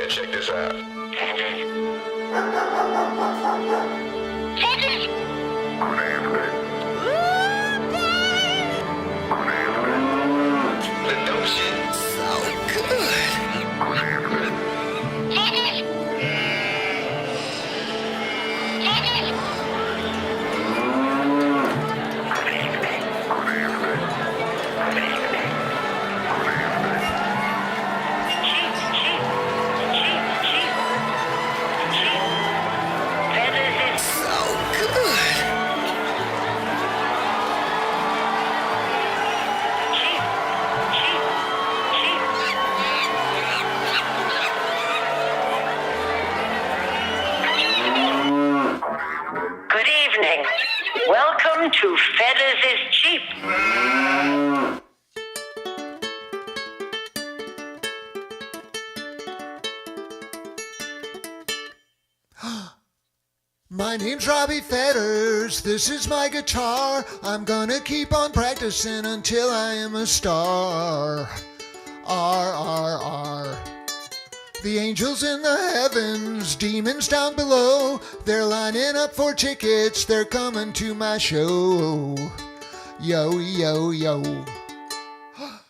check this out. The dope shit. So good. Good evening. Welcome to Fetters is Cheap. My name's Robbie Fetters, this is my guitar. I'm gonna keep on practicing until I am a star. R. The angels in the heavens, demons down below. They're lining up for tickets, they're coming to my show. Yo, yo, yo.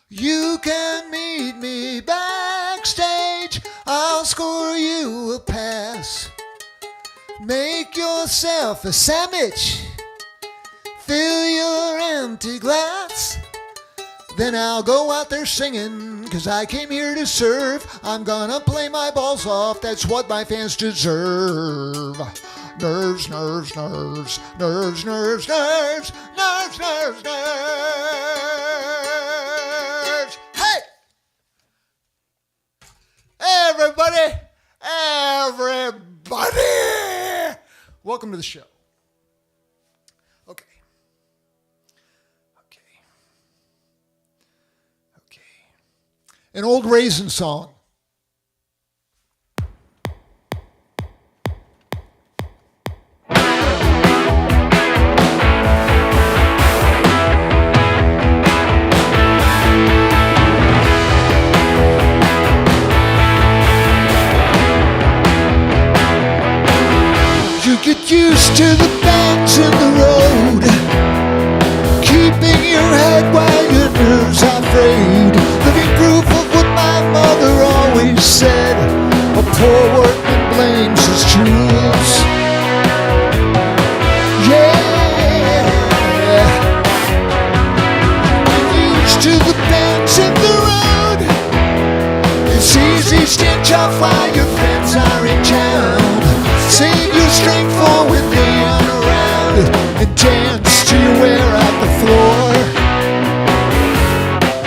You can meet me backstage, I'll score you a pass. Make yourself a sandwich, fill your empty glass. Then I'll go out there singing, 'cause I came here to serve. I'm gonna play my balls off, that's what my fans deserve. Nerves, nerves, nerves, nerves, nerves, nerves, nerves, nerves, nerves. Hey! Everybody! Everybody! Welcome to the show. Okay. An old Raisin song. You get used to the bends in the road, keeping your head while your nerves are frayed. Living proof of what my mother always said: a poor workman blames his tools. Yeah, get used to the bends in the road. It's easy, stench off while your friends are in town. Save your strength for when they aren't around, and dance till you wear out the floor.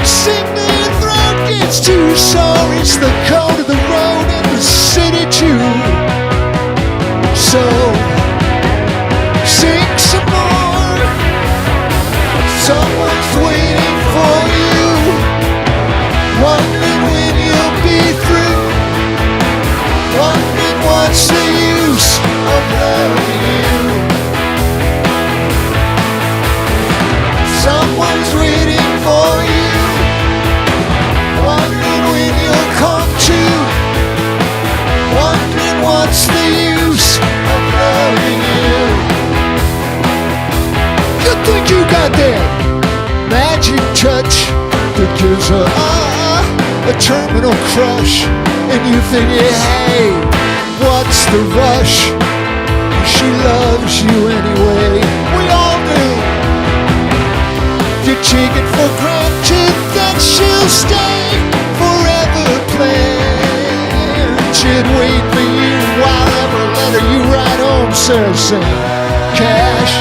Sing till your throat gets too sore. It's the code of the road in the city too. So sing some more. Someone's waiting for you, wondering when you'll be through, wondering what's the use of loving you. Someone's waiting for you, wondering when you'll come to, wondering what's the use of loving you. You think you got that magic touch that gives a terminal crush, and you think, hey, what's the rush? She loves you anyway. We all do. You take it for granted that she'll stay forever. Planned she'd wait for you while every letter you write home says cash,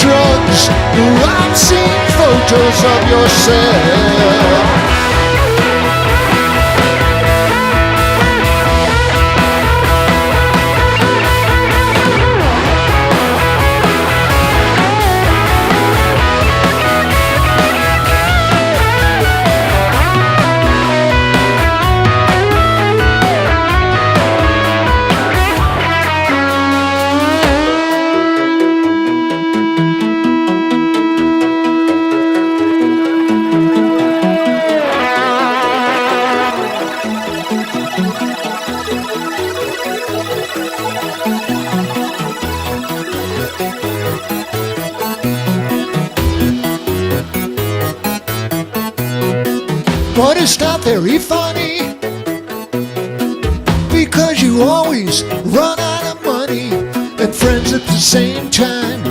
drugs, the obscene photos of yourself. but it's not very funny, because you always run out of money and friends at the same time,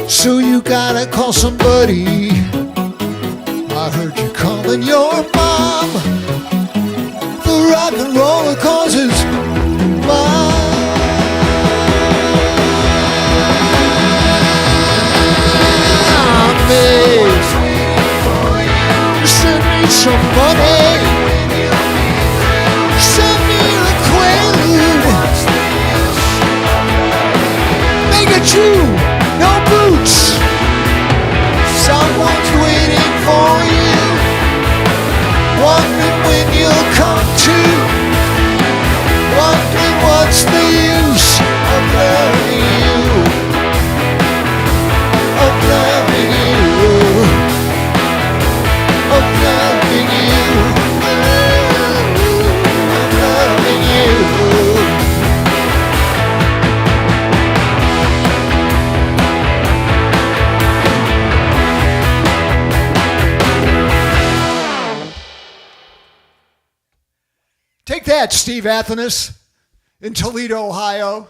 so you gotta call somebody. I heard you calling your mom. The rock and roller causes mom. Send me some money. Send me a quaalude. Make it true, no boots. Someone's waiting for you, wondering when you'll come to, wondering what's the use of loving you, of loving you, of loving you, of loving you. Take that, Steve Athanas in Toledo, Ohio.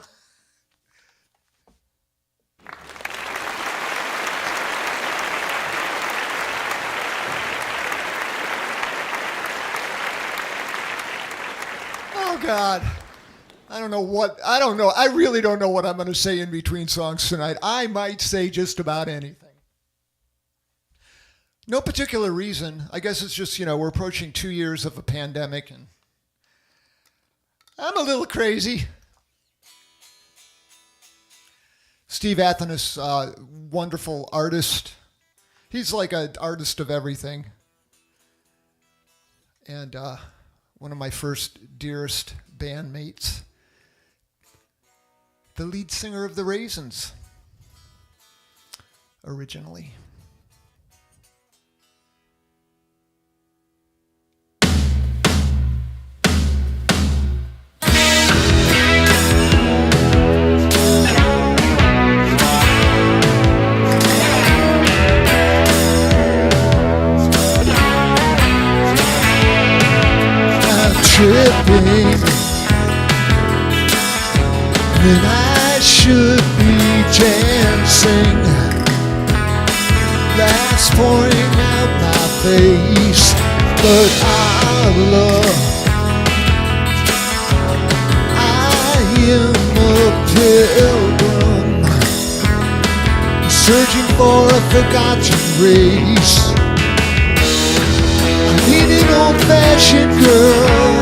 Oh, God. I really don't know what I'm going to say in between songs tonight. I might say just about anything. No particular reason. I guess it's just, we're approaching 2 years of a pandemic, and I'm a little crazy. Steve Athanas, wonderful artist. He's like an artist of everything. And one of my first dearest bandmates. The lead singer of the Raisins. Originally. Tripping when I should be dancing, that's pouring out my face. But our love, I am a pilgrim searching for a forgotten race. I need an old-fashioned girl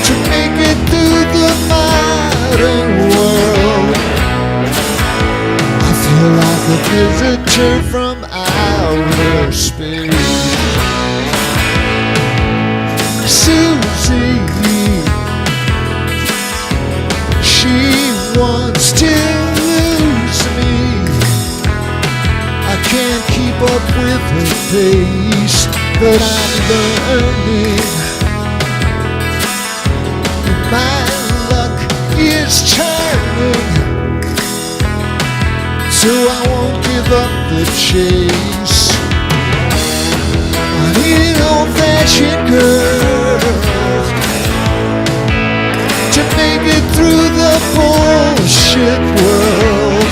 to make it through the modern world. I feel like a visitor from outer space. Susie, she wants to lose me. I can't keep up with her pace, but I'm learning. My luck is turning, so I won't give up the chase. I need an old-fashioned girl to make it through the bullshit world.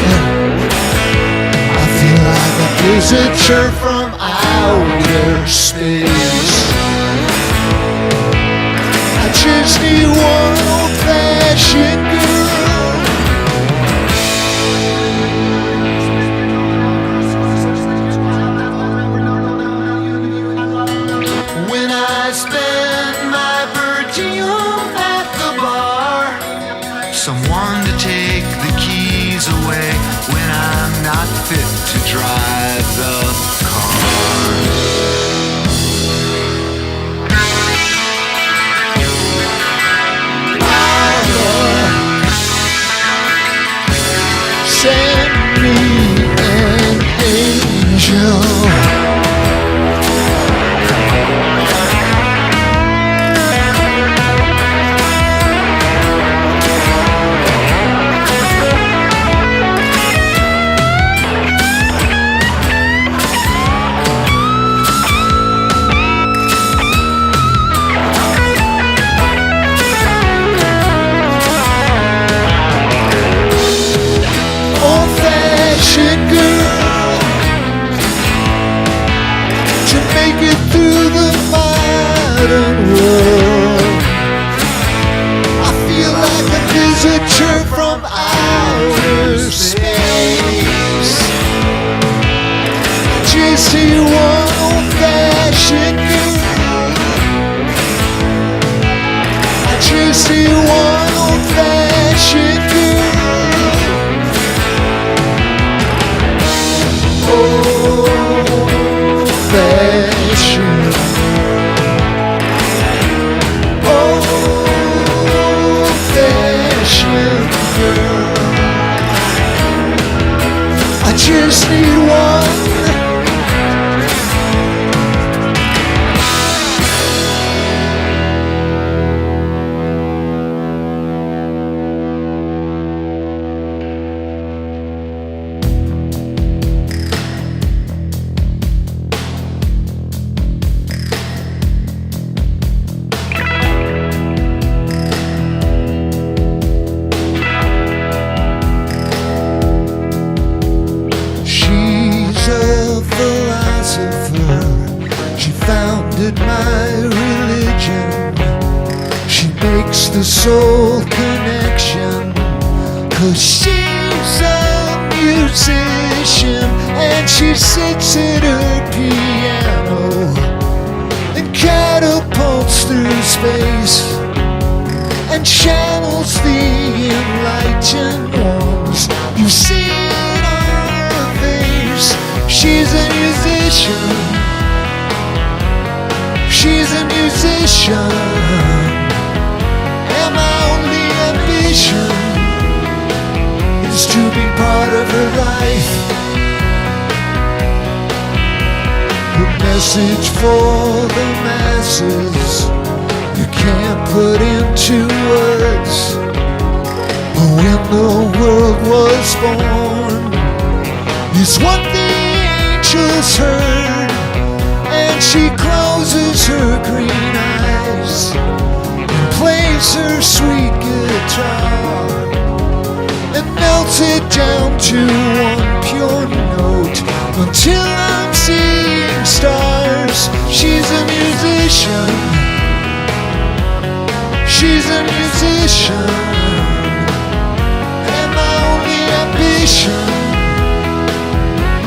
Like a visitor from outer space. I just need one old-fashioned girl. When I spend my virgin youth at the bar, someone to take the keys away when I'm not fit to drive the car. Send me an angel. just need one old-fashioned girl. I just need one old-fashioned girl. Old-fashioned, old-fashioned girl. I just need one. She founded my religion. She makes the soul connection, 'cause she's a musician, and she sits at her piano and catapults through space and channels the enlightened ones. You see it on her face. She's a musician. She's a musician, and my only ambition is to be part of her life. Her message for the masses you can't put into words. When the world was born is what the angels heard, and she closes her green eyes and plays her sweet guitar and melts it down to one pure note until I'm seeing stars. She's a musician. She's a musician, and my only ambition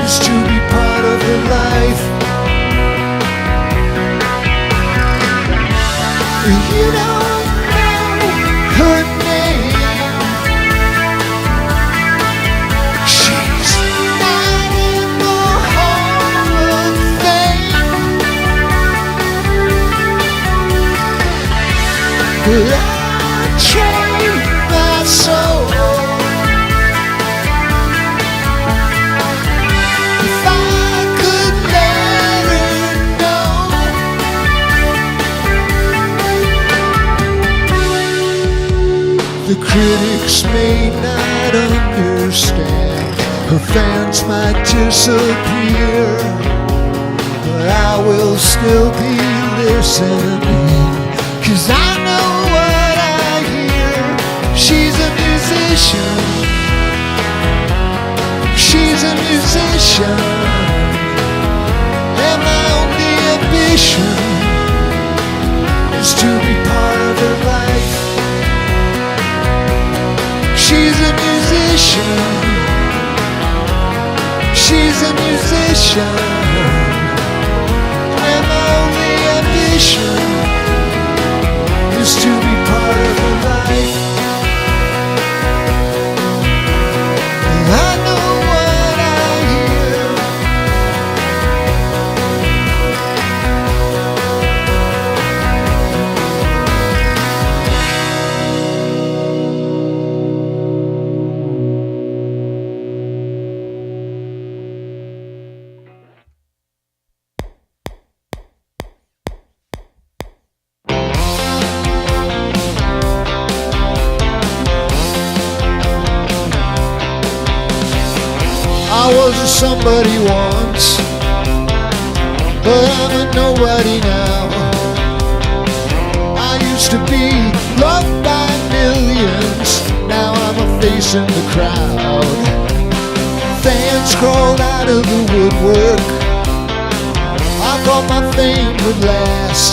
is to be part of her life. You don't know her name. She's not in the Hall of Fame, but I trade my soul. If I could let her know. The critics may not understand, her fans might disappear, but I will still be listening, 'cause I know what I hear. She's a musician. She's a musician, and my only ambition is to be part of her life. She's a musician. She's a musician, and my only ambition is to be part of her life. And I know what I hear. I was a somebody once, but I'm a nobody now. I used to be loved by millions, now I'm a face in the crowd. Fans crawled out of the woodwork, I thought my fame would last,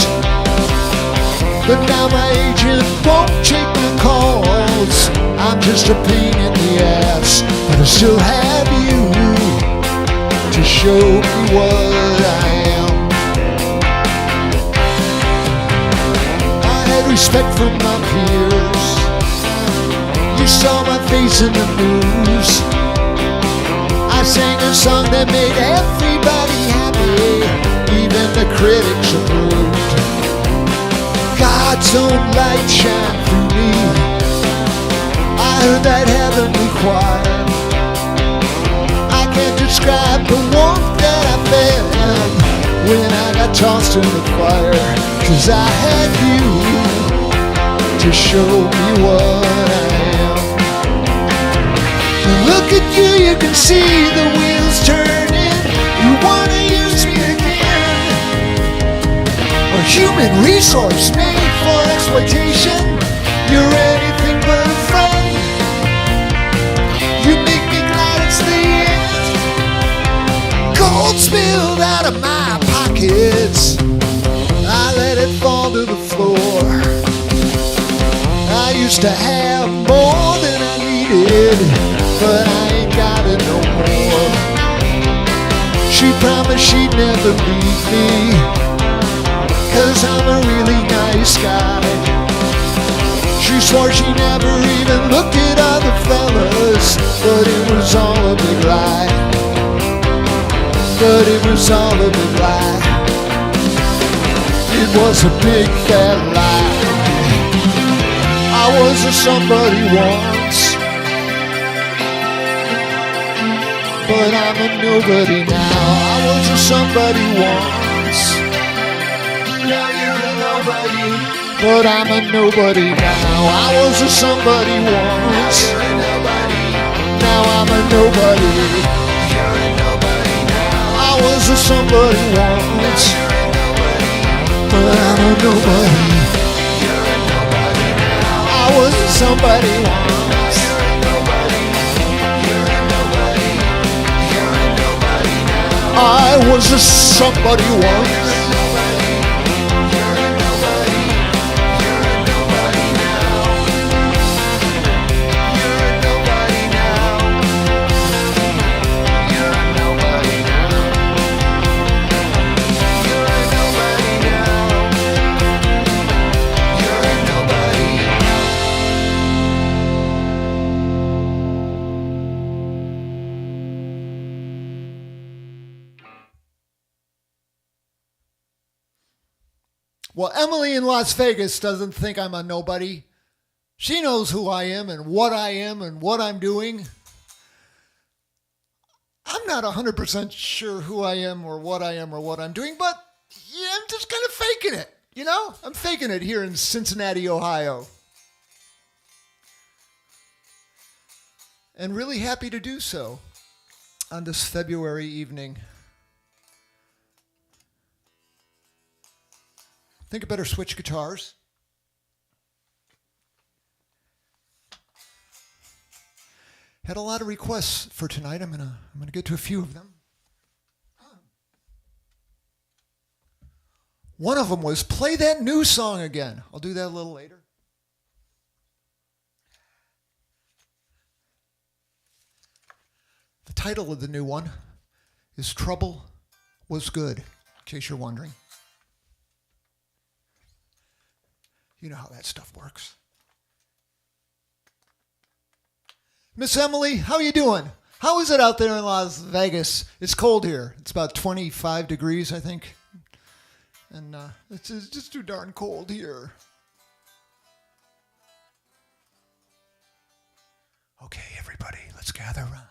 but now my agent won't take my calls. I'm just a pain in the ass, but I still have you to to show me what I am. I had respect from my peers. You saw my face in the news. I sang a song that made everybody happy, even the critics approved. God's own light shine through me. I heard that heavenly choir. I can't describe the warmth that I felt when I got tossed in the fire, 'cause I had you to show me what I am. Look at you, you can see the wheels turning. You wanna use me again, a human resource made for exploitation. You're anything but a friend. You make me glad it's the end. Gold spilled out of my pockets. I let it fall to the floor. I used to have more than I needed, but I ain't got it no more. She promised she'd never leave me, 'cause I'm a really nice guy. She swore she never even looked at other fellas, but it was all a big lie. But it was all a big lie. It was a big fat lie. I was a somebody once, but I'm a nobody now. I was a somebody once. Now you're a nobody, but I'm a nobody now. I was a somebody once. Now you're a nobody. Now I'm a nobody. You're a nobody now. I was a somebody once. Now you're a nobody, but I'm a nobody. You're a nobody now. I was a somebody once. You're a nobody. You're a nobody. You're a nobody now. I was a somebody once. Well, Emily in Las Vegas doesn't think I'm a nobody. She knows who I am and what I'm doing. I'm not 100% sure who I am or what I'm doing, but yeah, I'm just kind of faking it, you know? I'm faking it here in Cincinnati, Ohio. And really happy to do so on this February evening. Think I better switch guitars. Had a lot of requests for tonight. I'm gonna get to a few of them. One of them was play that new song again. I'll do that a little later. The title of the new one is Trouble Was Good, in case you're wondering. You know how that stuff works. Miss Emily, how you doing? How is it out there in Las Vegas? It's cold here. It's about 25 degrees, I think. And it's just too darn cold here. Okay, everybody, let's gather around.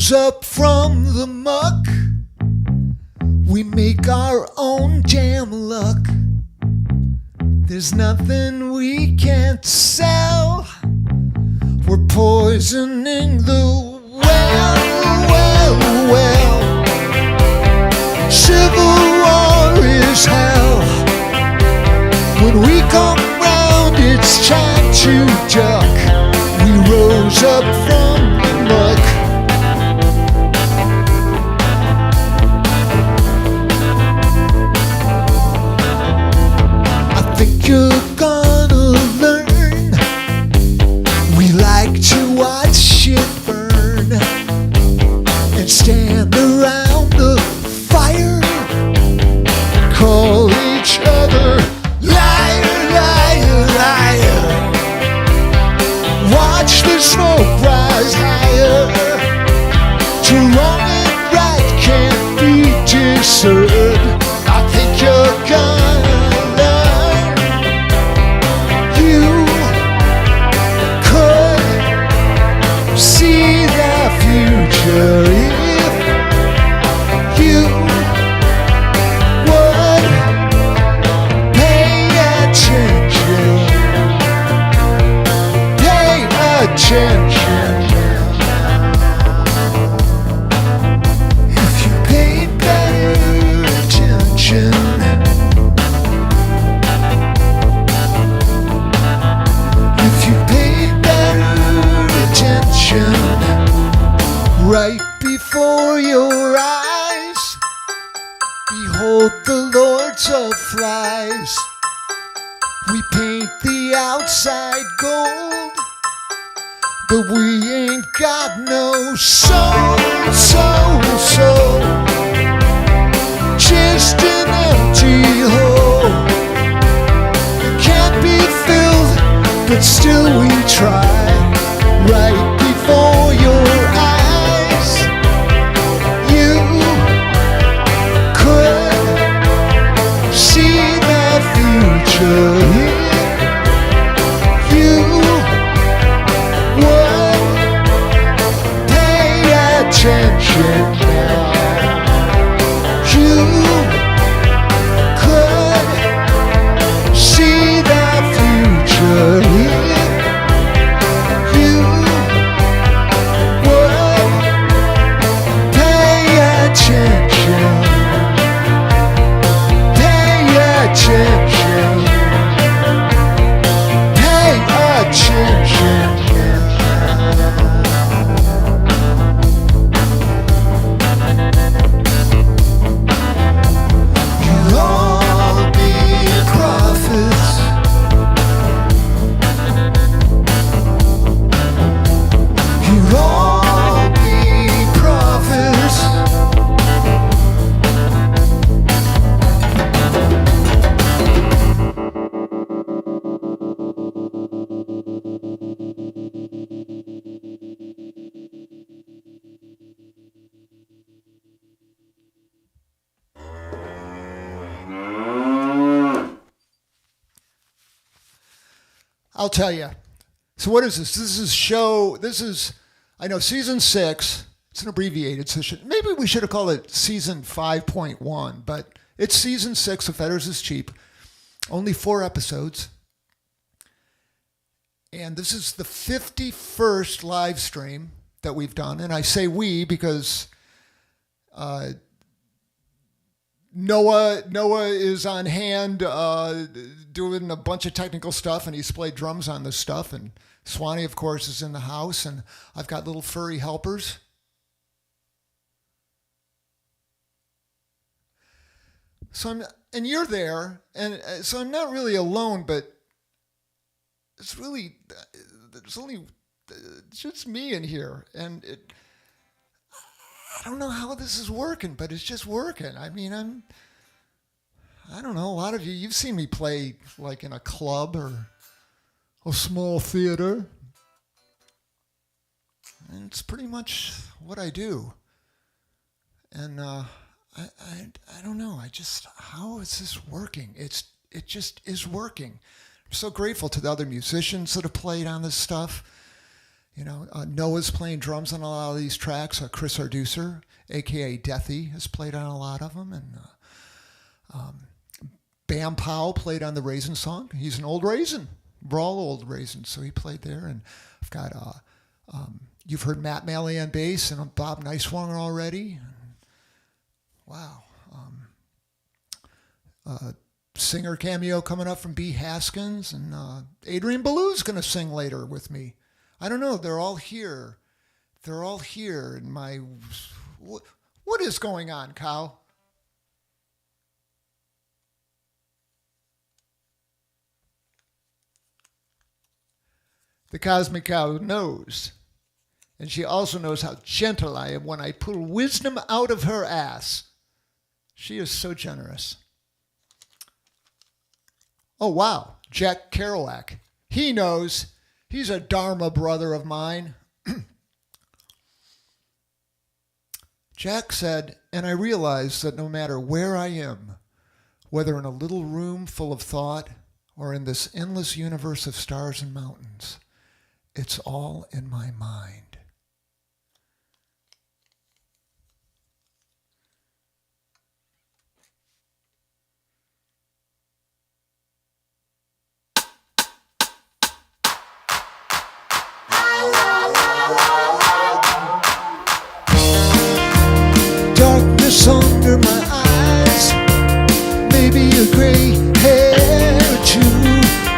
rose up from the muck. We make our own damn luck. There's nothing we can't sell. We're poisoning the well. Civil war is hell. When we come round, it's time to duck. We rose up from the muck. I think you're gonna learn. We like to watch shit burn and stand around the fire, call each other liar, liar, liar. Watch the smoke rise higher. To wrong and right can't be discerned. I think you're gonna learn. You could see the future if you would pay attention. Pay attention. If you paid better attention. If you paid better attention. Right before your eyes, behold the lords of flies. We paint the outside gold, but we ain't got no soul, soul. Just an empty hole. Can't be filled, but still we try. Right before your eyes, you could see the future. You would pay attention now. You could see the future. You would pay attention. Pay attention. Pay attention. You'll all be prophets. You'll all be prophets. I'll tell you. So what is this? This is, I know, season 6. It's an abbreviated session. Maybe we should have called it season 5.1, but it's season 6 of Fetters is Cheap. Only 4 episodes. And this is the 51st live stream that we've done. And I say we because Noah is on hand doing a bunch of technical stuff, and he's played drums on this stuff. And Swanee, of course, is in the house, and I've got little furry helpers. So and you're there, and so I'm not really alone, but it's really, there's only just me in here, and I don't know how this is working, but it's just working. I mean, I don't know, a lot of you've seen me play like in a club or a small theater. And it's pretty much what I do. And I don't know, how is this working? It just is working. I'm so grateful to the other musicians that have played on this stuff. Noah's playing drums on a lot of these tracks. Chris Arducer, a.k.a. Deathy, has played on a lot of them. And Bam Powell played on the Raisin song. He's an old Raisin. We're all old Raisins, so he played there. And I've got, you've heard Matt Malley on bass and Bob Neiswanger already. Wow. Singer cameo coming up from B. Haskins, and Adrian Ballew's going to sing later with me. I don't know. They're all here. They're all here in my... What is going on, Kyle? The Cosmic Cow knows. And she also knows how gentle I am when I pull wisdom out of her ass. She is so generous. Oh, wow. Jack Kerouac. He knows. He's a Dharma brother of mine. Jack said, and I realized that no matter where I am, whether in a little room full of thought or in this endless universe of stars and mountains, it's all in my mind. Darkness under my eyes, maybe a gray hair or two.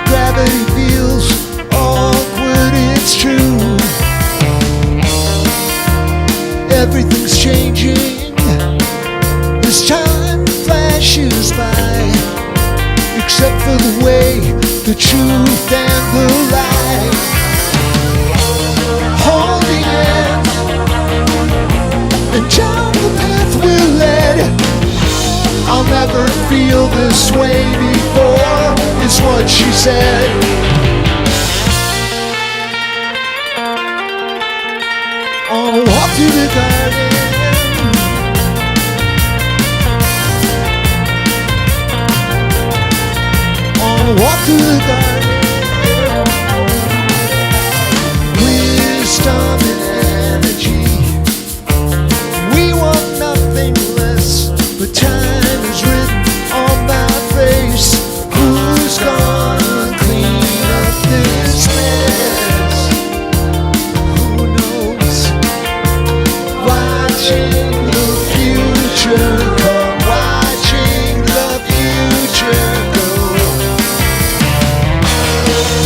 Gravity feels awkward, it's true. Everything's changing as time flashes by, except for the way, the truth and the lie. Holding hands and down the path we're led. I'll never feel this way before, is what she said. On a walk through the garden, on a walk through the garden. Wisdom and energy, we want nothing less, but time is written on my face. Who's gonna clean up this mess? Who knows? Watching the future come, watching the future go.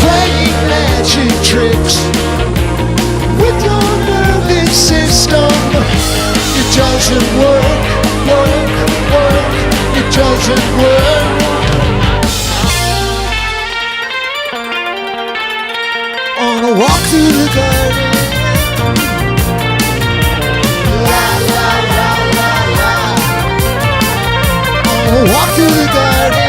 Playing magic tricks with your nervous system. It doesn't work, it doesn't work. On a walk through the garden, la la la la la. On a walk through the garden.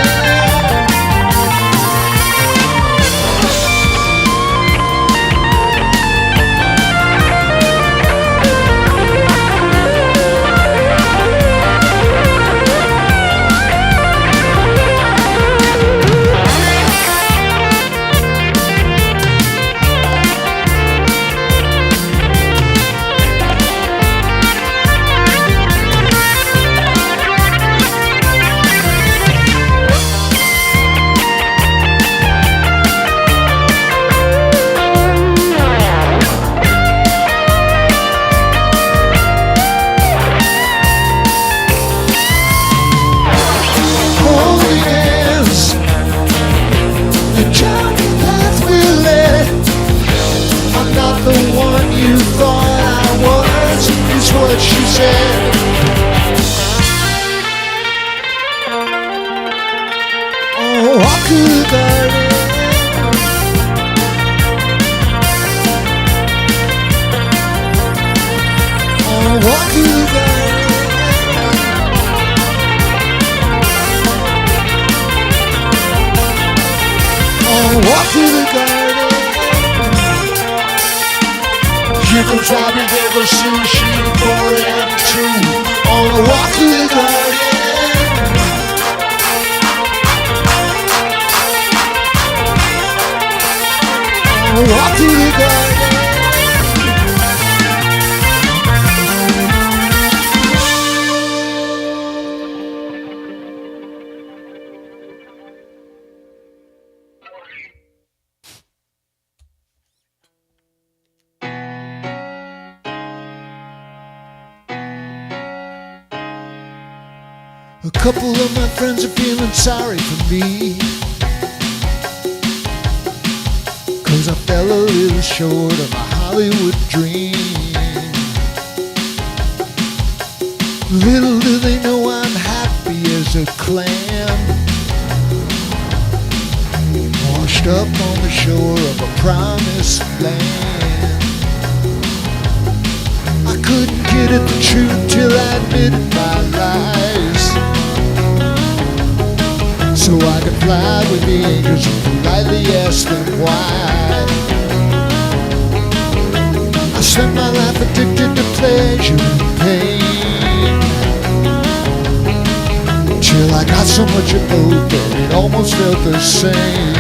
You can try me with a sushi for and two on a walk through the garden. On a walk through the garden. A couple of my friends are feeling sorry for me, 'cause I fell a little short of my Hollywood dream. Little do they know I'm happy as a clam, washed up on the shore of a promised land. I couldn't get at the truth till I admitted my lies, so I could fly with the angels and politely ask them why. I spent my life addicted to pleasure and pain, till I got so much of both that it almost felt the same.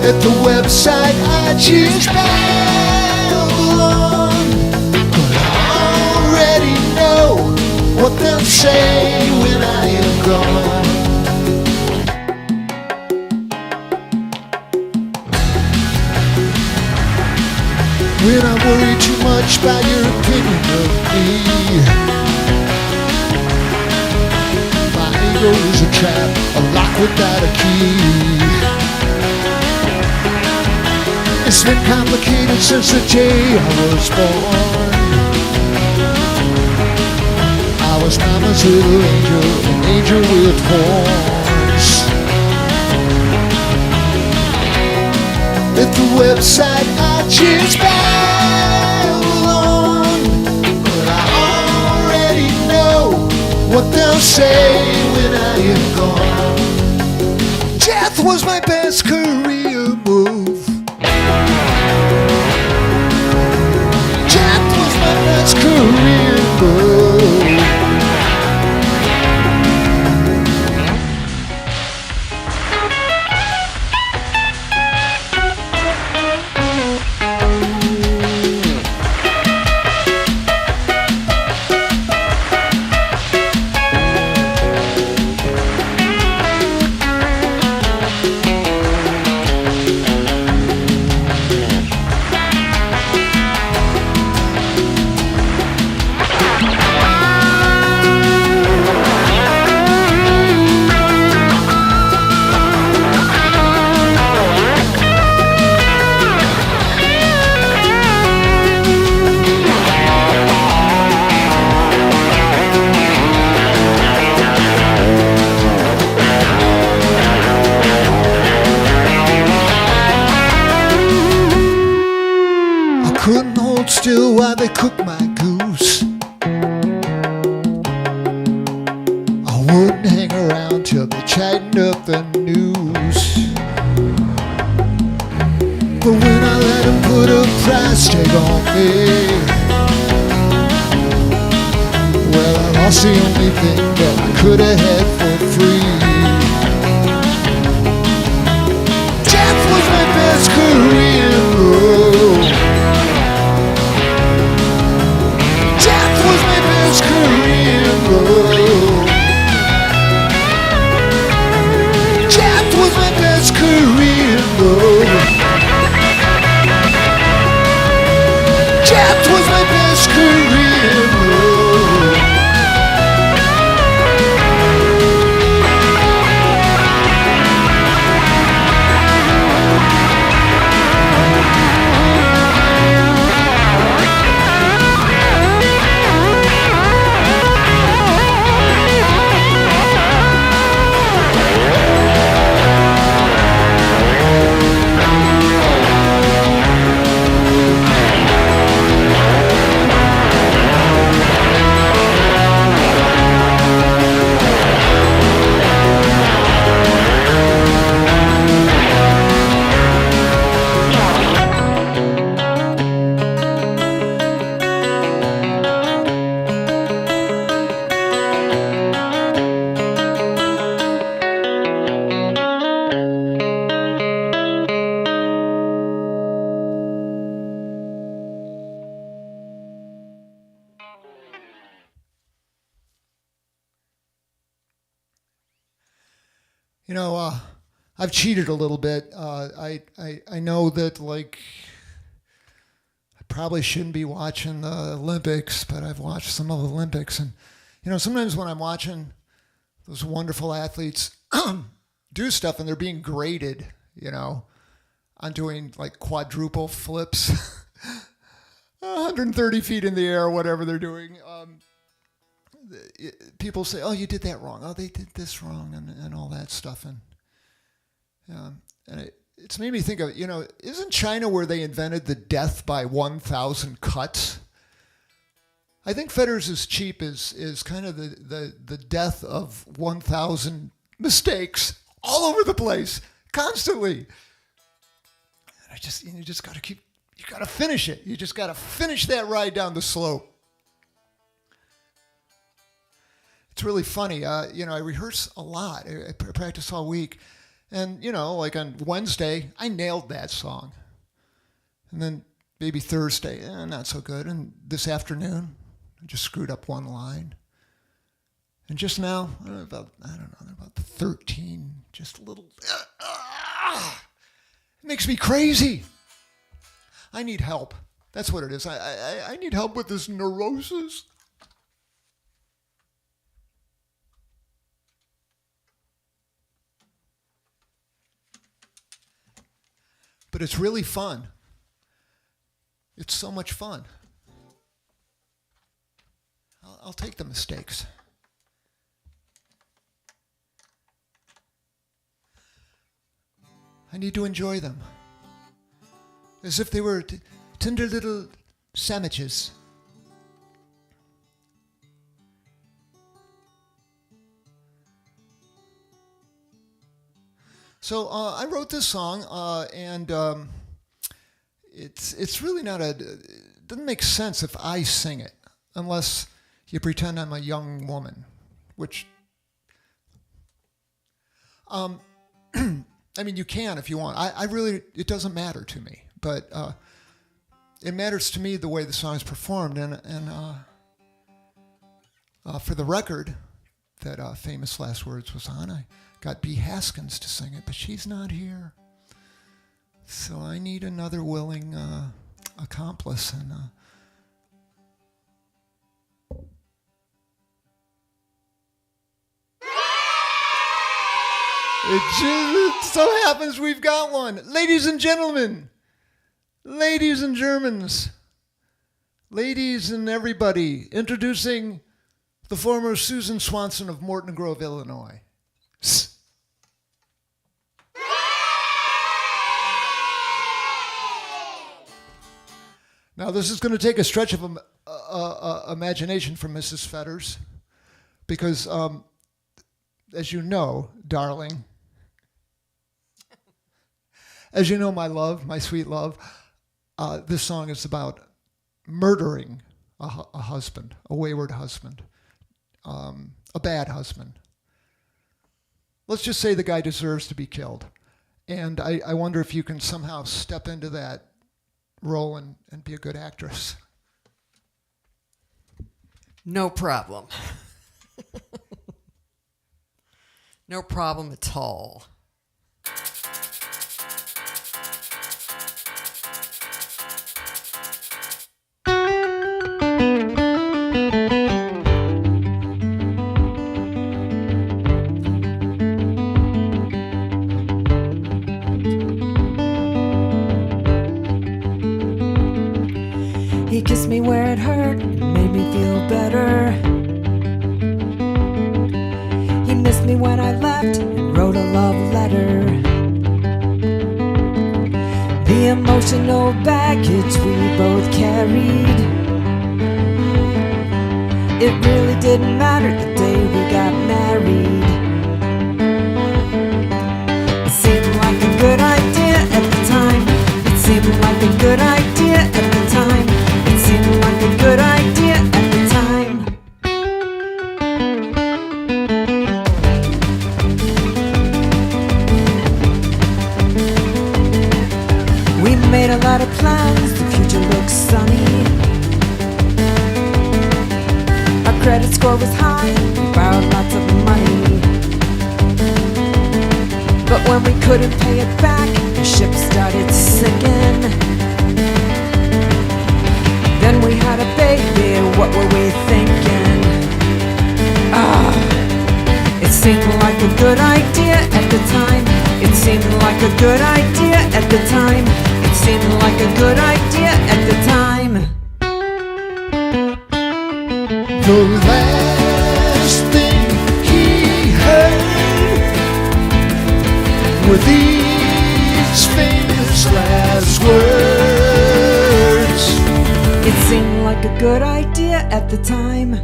At the website I choose Babylon, but I already know what they'll say when I am gone. When I worry too much about your opinion of me, my ego is a trap, a lock without a key. It's been complicated since the day I was born. I was mama's little angel, an angel with horns. At the website I choose Babylon, but I already know what they'll say when I am gone. Death was my best career move. Death was my best career move. Couldn't hold still while they cooked my goose. I wouldn't hang around till they tightened up the noose. But when I let them put a price tag on me, well, I lost the only thing that I could have had for free. Death was my best career move. Death was my best career move. Death was my best career move. Death was my best career move. You know, I've cheated a little bit. I know that, like, probably shouldn't be watching the Olympics, but I've watched some of the Olympics. And, sometimes when I'm watching those wonderful athletes do stuff and they're being graded, on doing like quadruple flips, 130 feet in the air, whatever they're doing. People say, "Oh, you did that wrong. Oh, they did this wrong," and all that stuff. And it's made me think of, isn't China where they invented the death by 1,000 cuts? I think Fetters' Cheap is kind of the death of 1,000 mistakes all over the place, constantly. And you just got to you got to finish it. You just got to finish that ride down the slope. It's really funny. I rehearse a lot. I practice all week. And, like on Wednesday, I nailed that song. And then maybe Thursday, not so good. And this afternoon, I just screwed up one line. And just now, about 13, just a little, it makes me crazy. I need help. That's what it is. I need help with this neurosis. But it's really fun. It's so much fun. I'll take the mistakes. I need to enjoy them. As if they were tender little sandwiches. So I wrote this song, and it's really not it doesn't make sense if I sing it, unless you pretend I'm a young woman, which, I mean, you can if you want. I really, it doesn't matter to me, but it matters to me the way the song is performed, and for the record that Famous Last Words was on, I got B. Haskins to sing it, but she's not here. So I need another willing accomplice. And it just so happens we've got one. Ladies and gentlemen, ladies and Germans, ladies and everybody, introducing the former Susan Swanson of Morton Grove, Illinois. Now, this is going to take a stretch of imagination from Mrs. Fetters, because, as you know, darling, as you know, my love, my sweet love, this song is about murdering a husband, a wayward husband, a bad husband. Let's just say the guy deserves to be killed. And I wonder if you can somehow step into that role and be a good actress. No problem. No problem at all. He kissed me where it hurt and made me feel better. He missed me when I left and wrote a love letter. The emotional baggage we both carried, it really didn't matter the day we got married. It seemed like a good idea at the time. It seemed like a good idea at the time. It seemed like a good idea at the time. We made a lot of plans, the future looks sunny. Our credit score was high, we borrowed lots of money. But when we couldn't pay it back, the ship started sinking. good idea at the time. It seemed like a good idea at the time. The last thing he heard were these famous last words. It seemed like a good idea at the time.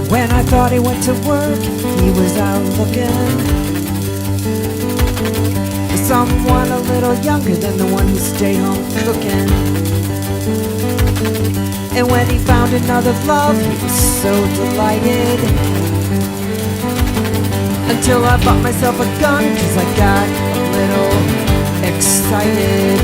When I thought he went to work, he was out looking for someone a little younger than the one who stayed home cooking. And when he found another love, he was so delighted. Until I bought myself a gun, 'cause I got a little excited.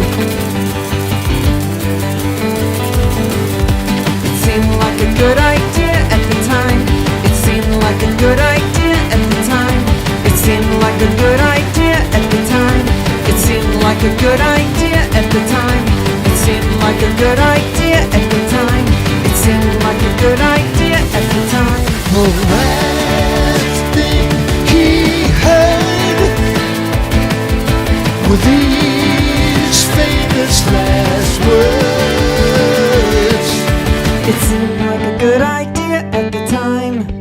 It seemed like a good idea at the time. It seemed like a good idea at the time. It seemed like a good idea at the time. It seemed like a good idea at the time. It seemed like a good idea at the time. It seemed like a good idea at the time. The last thing he heard were these famous last words. It seemed like a good idea at the time.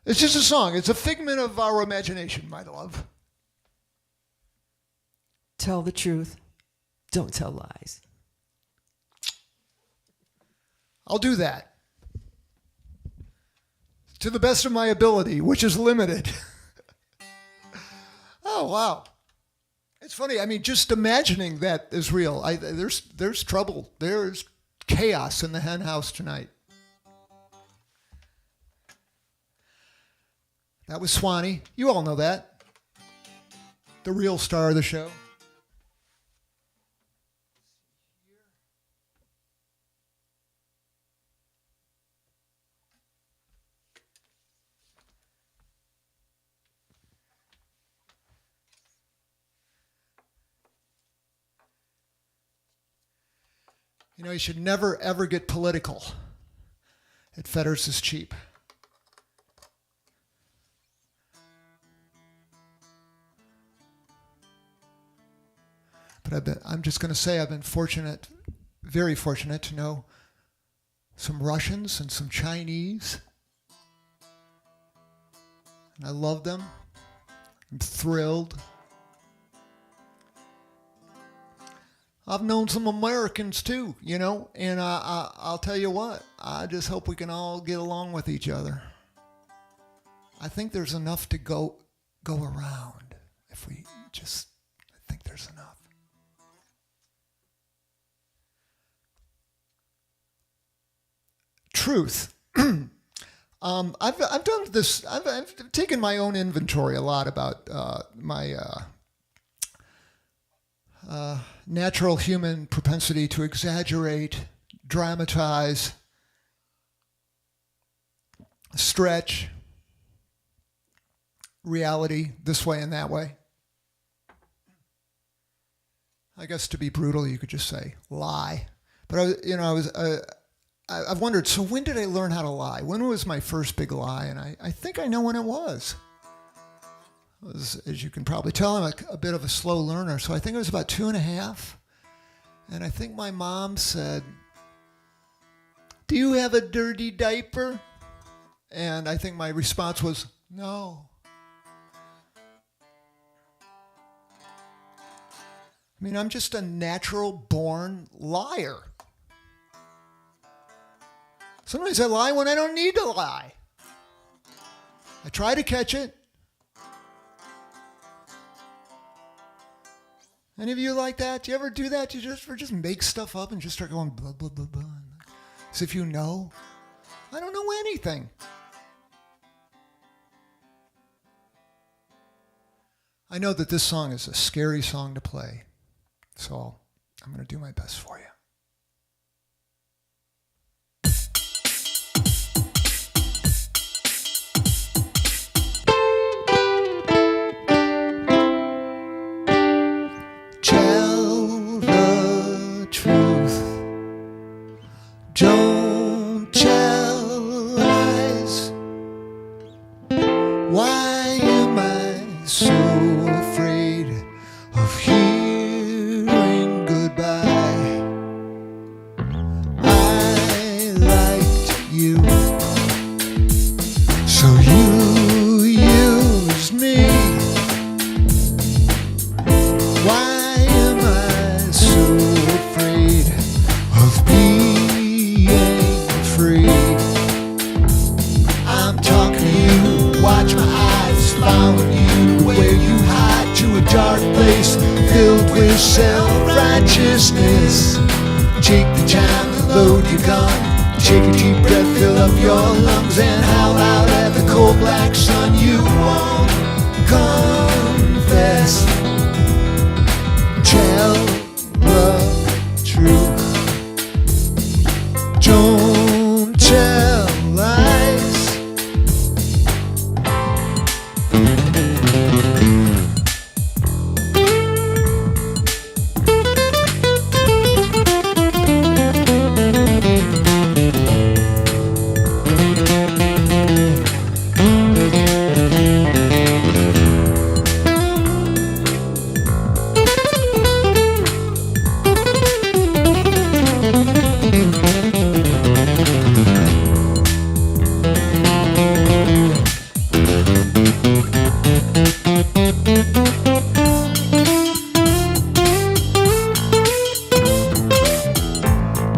It's just a song. It's a figment of our imagination, my love. Tell the truth. Don't tell lies. I'll do that. To the best of my ability, which is limited. Oh, wow. It's funny. I mean, just imagining that is real. There's trouble. There's chaos in the hen house tonight. That was Swanee. You all know that. The real star of the show. You know, you should never, ever get political. At Fetters is cheap. But I'm just going to say I've been fortunate, very fortunate to know some Russians and some Chinese. And I love them. I'm thrilled. I've known some Americans too, you know, and I'll tell you what, I just hope we can all get along with each other. I think there's enough to go around if we just, I think there's enough. Truth. I've done this, I've taken my own inventory a lot about my natural human propensity to exaggerate, dramatize, stretch reality this way and that way. I guess to be brutal, you could just say lie. But I've wondered, so when did I learn how to lie? When was my first big lie? And I think I know when it was. As you can probably tell, I'm a bit of a slow learner. So I think it was about 2.5. And I think my mom said, "Do you have a dirty diaper?" And I think my response was, "No." I mean, I'm just a natural born liar. Sometimes I lie when I don't need to lie. I try to catch it. Any of you like that? Do you ever do that? Do you just make stuff up and just start going blah, blah, blah, blah? As if you know. I don't know anything. I know that this song is a scary song to play. So I'm going to do my best for you. Tell the truth. Don't tell lies. Why am I so afraid of hearing goodbye? I liked you, so you used me. Why am I so afraid of being free? I'm talking to you, watch my eyes follow you where you hide, to a dark place filled with self-righteousness. Take the time to load your gun, take a deep breath, fill up your lungs, and howl out at the cold black sun. You won't confess. Tell the truth. Don't tell lies.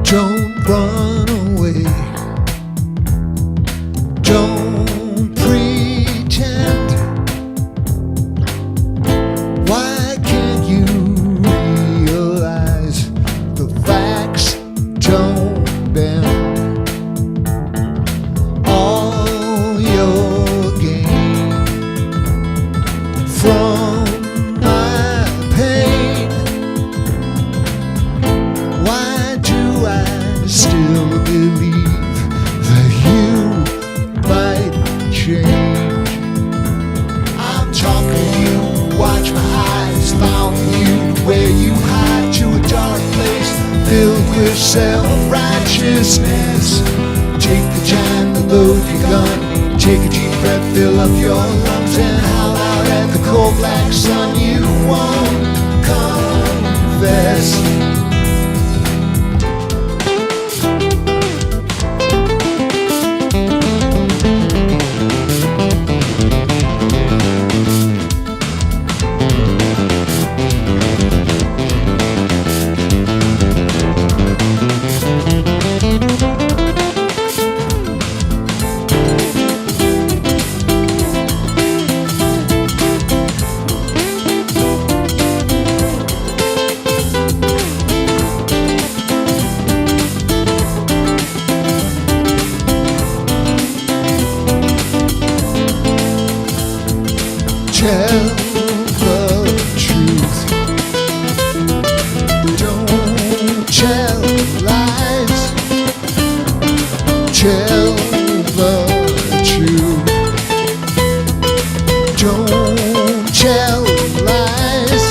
Don't run away. Don't pretend. Why can't you realize the facts don't bend? All your gain from my pain. Why do I still believe that you might change? I'm talking to you, watch my eyes follow you where you hide, to a dark place filled with self-righteousness. Take the time to load your gun, take a deep breath, fill up your lungs, and howl out at the cold black sun. You won't confess. Tell the truth. Don't tell lies. Tell the truth. Don't tell lies.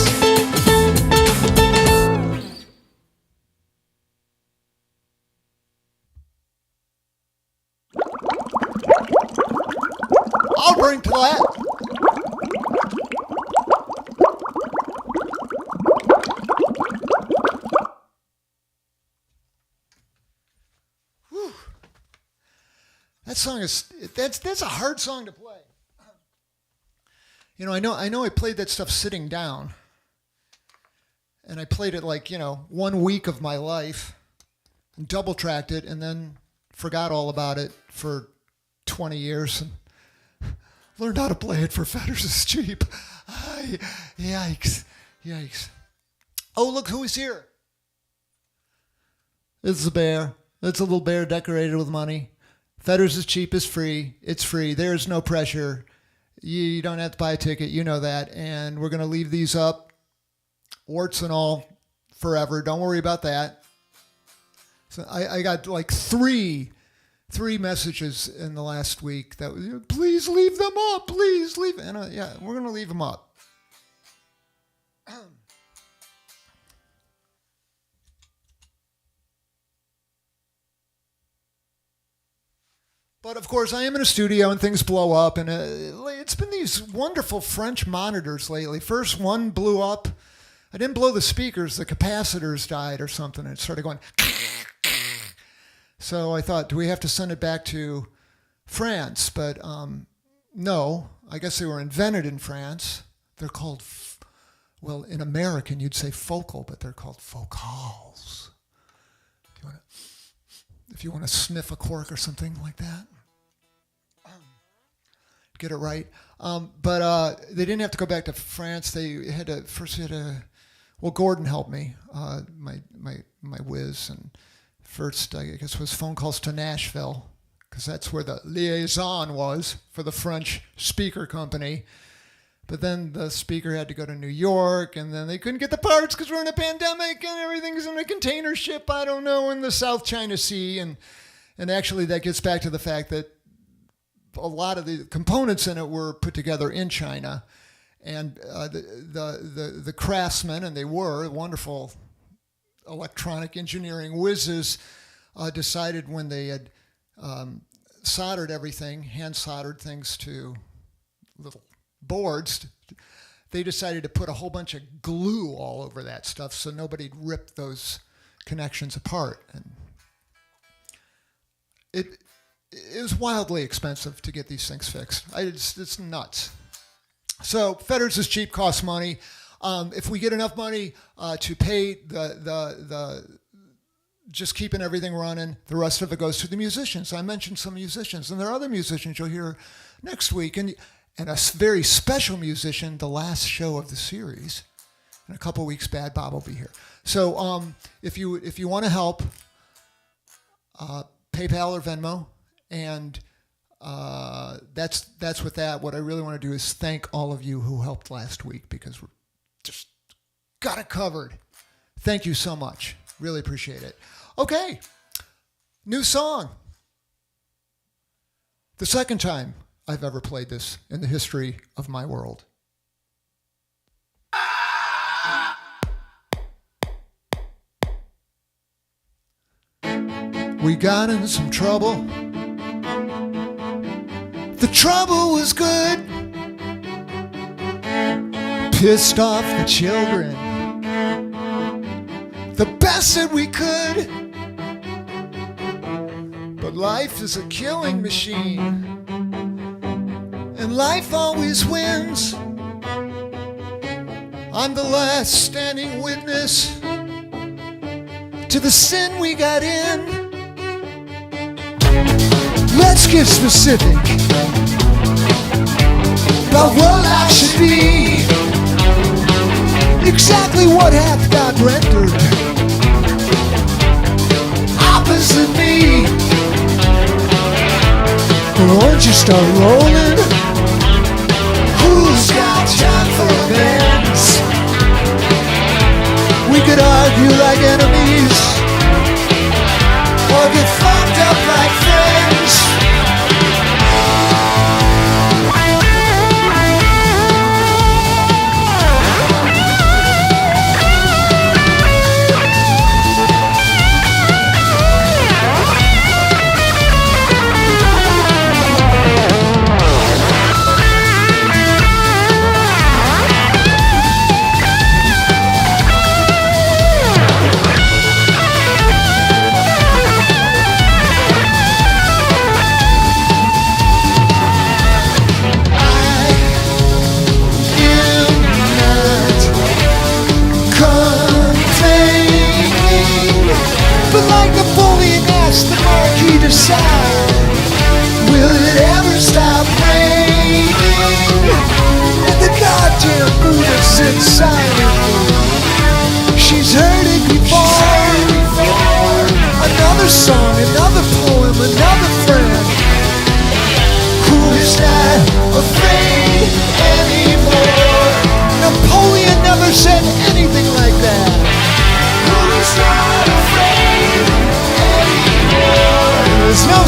I'll bring to that. That song is that's a hard song to play. You know, I know I played that stuff sitting down. and I played it like, 1 week of my life and double tracked it and then forgot all about it for 20 years and learned how to play it for Fetters is Cheap. Yikes. Oh, look who is here. It's a bear. It's a little bear decorated with money. Fetters is Cheap is free. It's free. There is no pressure. You don't have to buy a ticket. You know that. And we're going to leave these up, warts and all, forever. Don't worry about that. So I got like three messages in the last week that was, please leave them up. Please leave. And we're going to leave them up. But of course, I am in a studio and things blow up, and it's been these wonderful French monitors lately. First one blew up. I didn't blow the speakers, the capacitors died or something, and it started going. So I thought, do we have to send it back to France? But no, I guess they were invented in France. They're called, well, in American you'd say focal, but they're called focals. If you want to sniff a cork or something like that, get it right. But they didn't have to go back to France. They had to well, Gordon helped me, my whiz, and first I guess was phone calls to Nashville, because that's where the liaison was for the French speaker company. But then the speaker had to go to New York, and then they couldn't get the parts because we're in a pandemic and everything's in a container ship, I don't know, in the South China Sea. And actually that gets back to the fact that a lot of the components in it were put together in China. And the craftsmen, and they were wonderful electronic engineering whizzes, decided when they had soldered everything, hand soldered things to little boards, they decided to put a whole bunch of glue all over that stuff so nobody'd rip those connections apart. And it was wildly expensive to get these things fixed. It's nuts. So Fetters is Cheap costs money. If we get enough money to pay the just keeping everything running, the rest of it goes to the musicians. I mentioned some musicians, and there are other musicians you'll hear next week. And a very special musician, the last show of the series. In a couple weeks, Bad Bob will be here. So if you want to help, PayPal or Venmo, and that's with that. What I really want to do is thank all of you who helped last week, because we're just got it covered. Thank you so much. Really appreciate it. Okay, new song. The second time I've ever played this in the history of my world. We got in some trouble. The trouble was good. Pissed off the children the best that we could. But life is a killing machine, and life always wins. I'm the last standing witness to the sin we got in. Let's get specific about what I should be. Exactly what hath God rendered opposite me. Won't you start rolling? Who's got time for amends? We could argue like enemies, or get fucked up like friends.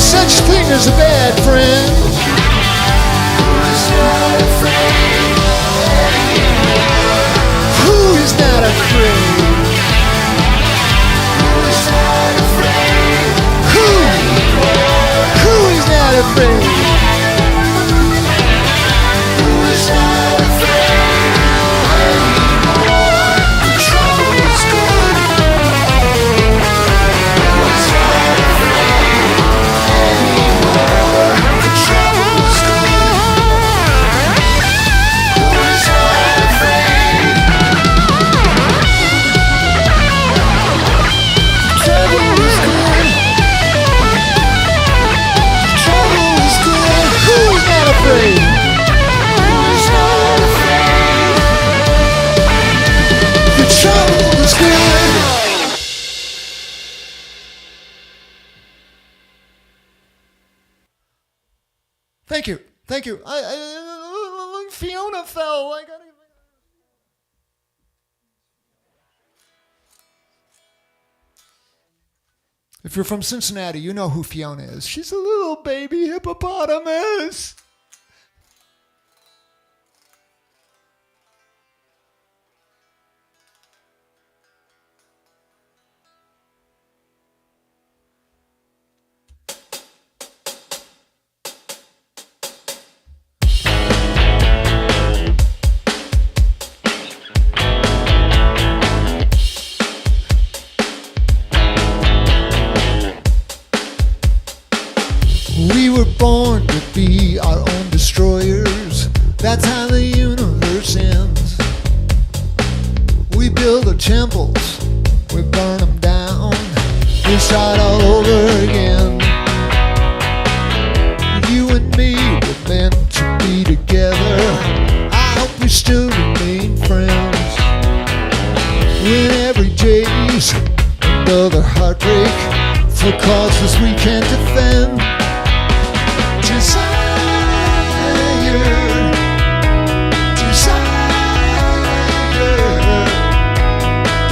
such thing as a bad friend. Who's not afraid anymore? Who is not afraid? Who's not afraid anymore? Who is not afraid? Who's not afraid anymore? The trouble is gone. Who's not afraid anymore? The trouble is gone. Who's not afraid? The trouble is gone. The trouble is gone. Who's not afraid? Who's not afraid? The trouble is gone. Thank you. Thank you. Fiona fell. I got it. If you're from Cincinnati, you know who Fiona is. She's a little baby hippopotamus. We were born to be our own destroyers. That's how the universe ends. We build our temples, we burn them down, we start all over again. You and me were meant to be together. I hope we still remain friends. When every day's another heartbreak for causes we can't defend.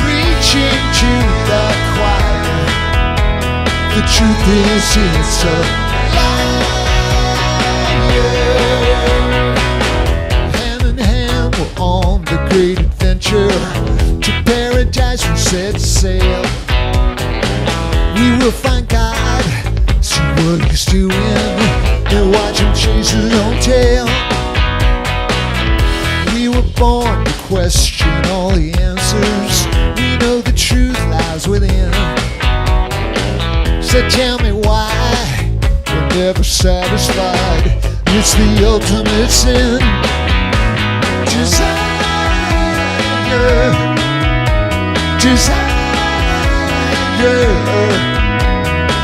Preaching to the choir. The truth is it's a lie. Hand in hand we're on the great adventure. To paradise we set sail. We will find God, see what he's doing, and watch him chase his own tail. We were born to question all the answers. We know the truth lies within. So tell me why we're never satisfied. It's the ultimate sin. Desire, desire.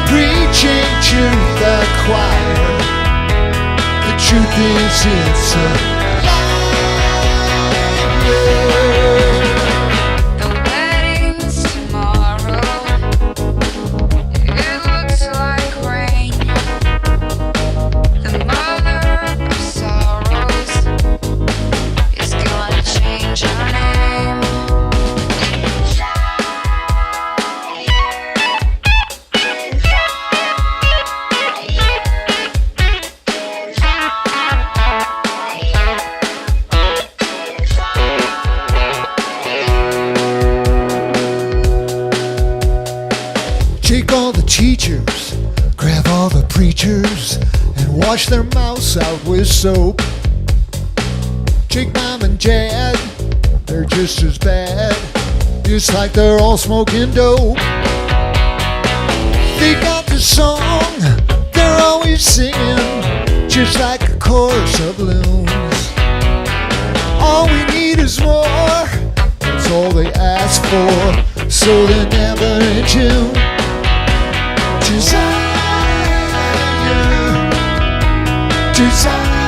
Preaching to the choir. The truth is it's a The wedding's tomorrow. It looks like rain. The mother of sorrows is gonna change her name. Take all the teachers, grab all the preachers, and wash their mouths out with soap. Take mom and dad, they're just as bad. It's like they're all smoking dope. They got the song, they're always singing, just like a chorus of loons. All we need is more, that's all they ask for, so they're never in tune. Desire, desire,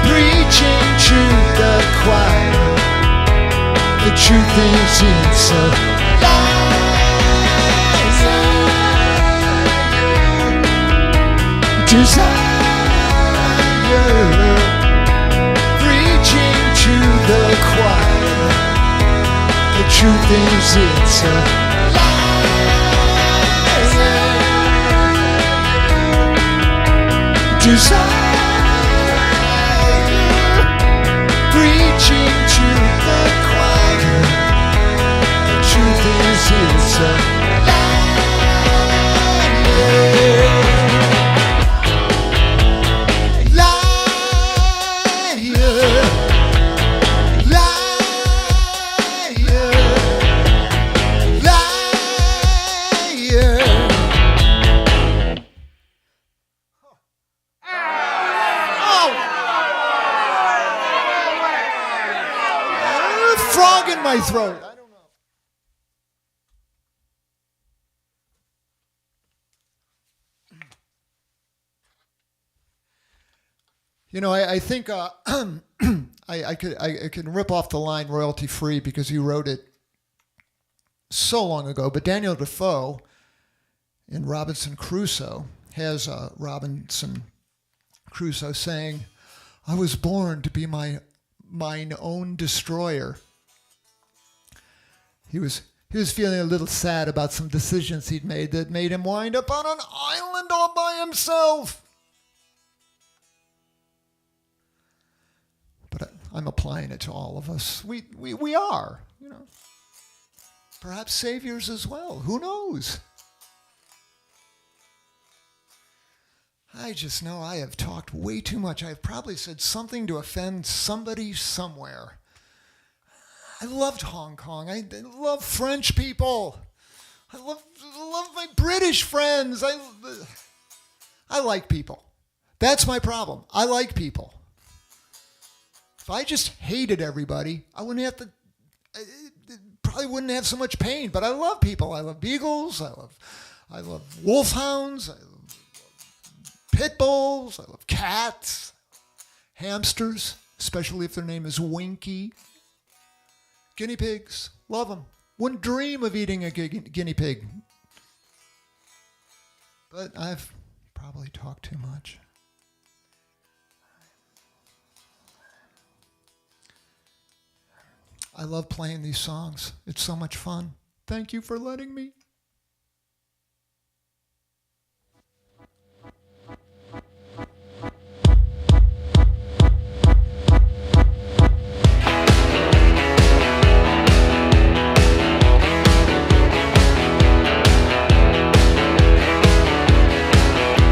preaching to the choir. The truth is it's a lie. Desire, preaching to the choir. The truth is it's a lie. desire, preaching to the choir. The truth is it's a frog in my throat. I don't know. You know, I think I can rip off the line royalty free because you wrote it so long ago. But Daniel Defoe in Robinson Crusoe has Robinson Crusoe saying, "I was born to be mine own destroyer." He was feeling a little sad about some decisions he'd made that made him wind up on an island all by himself. But I'm applying it to all of us. We are, you know, perhaps saviors as well. Who knows? I just know I have talked way too much. I have probably said something to offend somebody somewhere. I loved Hong Kong. I love French people. I love my British friends. I like people. That's my problem. I like people. If I just hated everybody, I wouldn't have to. Probably wouldn't have so much pain. But I love people. I love beagles. I love wolfhounds. I love pit bulls. I love cats, hamsters, especially if their name is Winky. Guinea pigs, love them. Wouldn't dream of eating a guinea pig. But I've probably talked too much. I love playing these songs. It's so much fun. Thank you for letting me.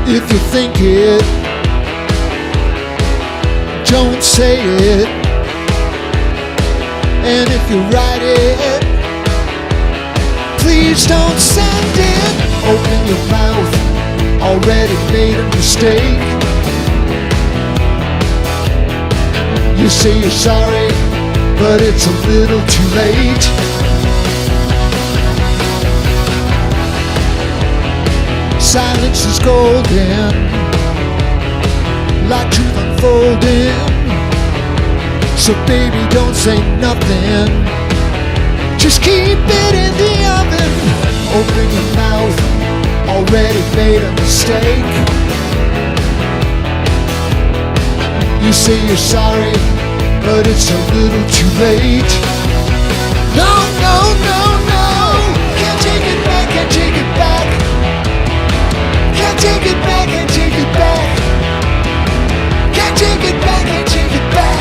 If you think it, don't say it. And if you write it, please don't send it. Open your mouth, already made a mistake. You say you're sorry, but it's a little too late. Silence is golden, like truth unfolding. So baby, don't say nothing, just keep it in the oven. Open your mouth, already made a mistake. You say you're sorry, but it's a little too late. No, no, no, no, can't take it back, can't take it back. Can't take it back, can't take it back. Can't take it back, can't take it back.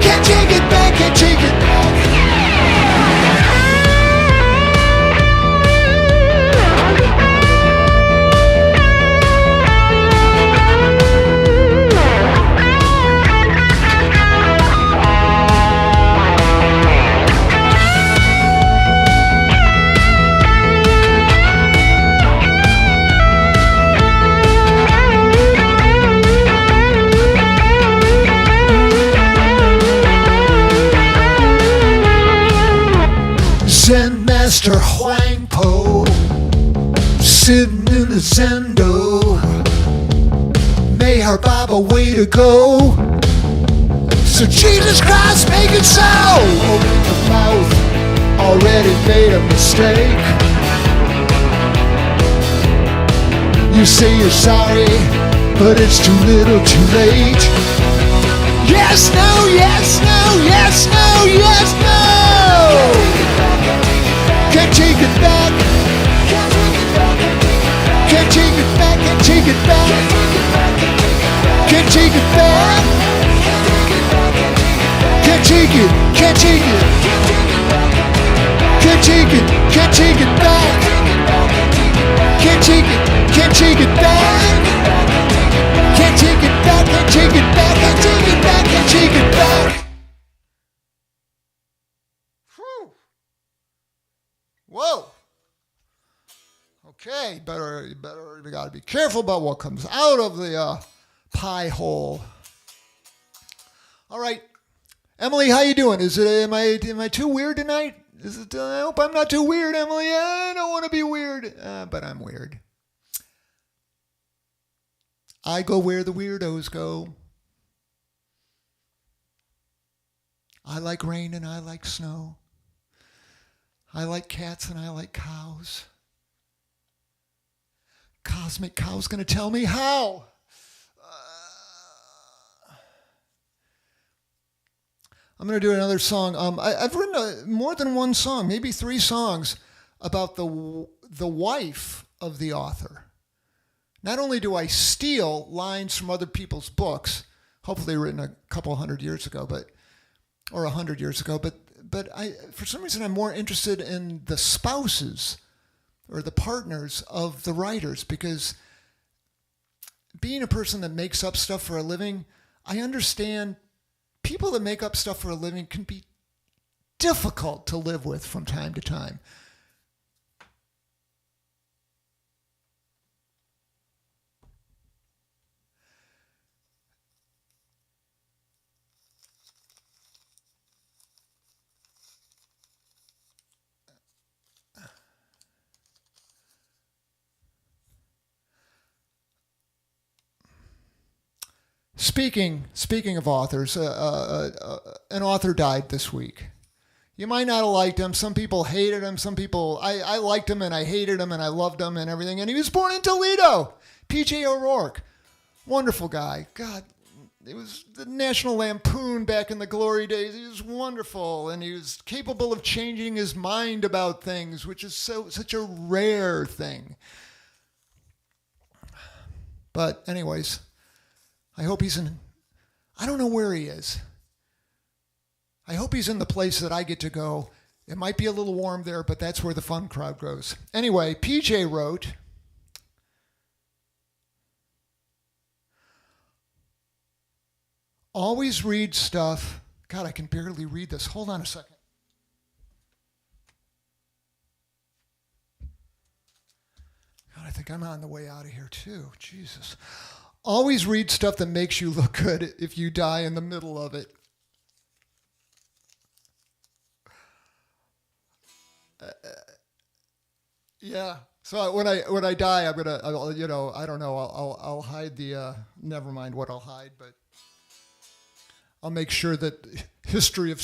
Can't take it back, can't take it back. Zen Master Huang Po, sitting in the Zendo. Mayhar Baba, way to go. So Jesus Christ, make it so. Open your mouth, already made a mistake. You say you're sorry, but it's too little too late. Yes, no, yes, no, yes, no, yes, no. Can't take it back. Can't take it back. Can't take it back. can't take it back. Can't take it back. Can't take it, can't take it. Can't take it, can't take it back. Can't take it, can't take it back. Can't take it back, can't take it back, can't take it back, can't take it back. Whew. Whoa. Okay, you gotta be careful about what comes out of the pie hole. All right, Emily, how you doing? Am I too weird tonight? I hope I'm not too weird, Emily. I don't want to be weird, but I'm weird. I go where the weirdos go. I like rain and I like snow. I like cats and I like cows. Cosmic Cow's going to tell me how. I'm going to do another song. I've written more than one song, maybe 3 songs, about the wife of the author. Not only do I steal lines from other people's books, hopefully written a couple 100 years ago, or 100 years ago, but I, for some reason, I'm more interested in the spouses or the partners of the writers, because being a person that makes up stuff for a living, I understand people that make up stuff for a living can be difficult to live with from time to time. Speaking of authors, an author died this week. You might not have liked him. Some people hated him. Some people, I liked him and I hated him and I loved him and everything. And he was born in Toledo. P.J. O'Rourke. Wonderful guy. God, it was the National Lampoon back in the glory days. He was wonderful, and he was capable of changing his mind about things, which is such a rare thing. But anyways, I hope he's I don't know where he is. I hope he's in the place that I get to go. It might be a little warm there, but that's where the fun crowd goes. Anyway, PJ wrote, always read stuff. God, I can barely read this. Hold on a second. God, I think I'm on the way out of here too. Jesus. Always read stuff that makes you look good if you die in the middle of it. Yeah. So when I die, I'll hide the. Never mind what I'll hide, but I'll make sure that the story of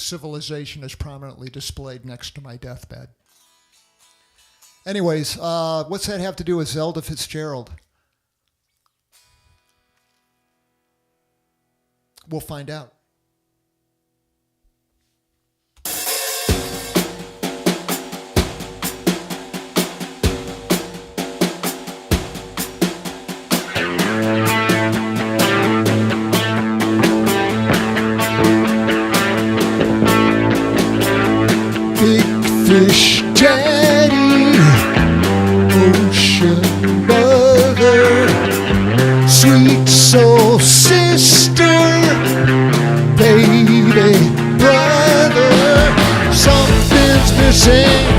civilization is prominently displayed next to my deathbed. Anyways, what's that have to do with Zelda Fitzgerald? We'll find out. Big fish daddy, ocean mother, sweet soul sister, baby brother, something's missing,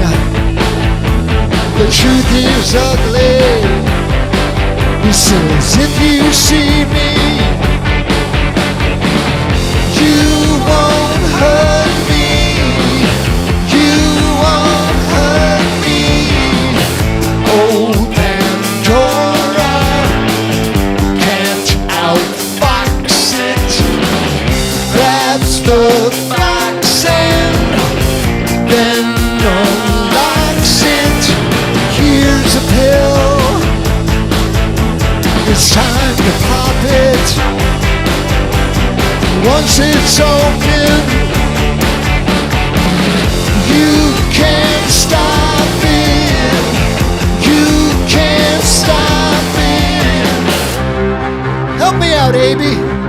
the truth is ugly, he says if you see me, you won't hurt me, you won't hurt me, old Pandora can't outfox it, grabs the box and then unlocks it, here's a pill, it's time to pop it, once it's open, you can't stop it, you can't stop me out, Abby.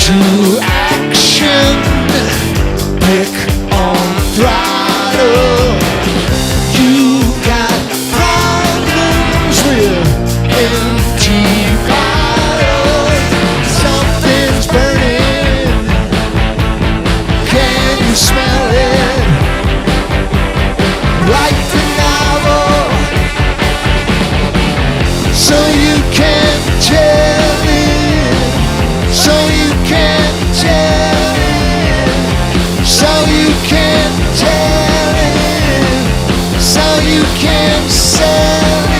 Into action, pick on throttle. You got problems with empty bottles. Something's burning. Can you smell it? Write the novel so you can tell it. So you can tell it. So you can tell it. So you can sell it.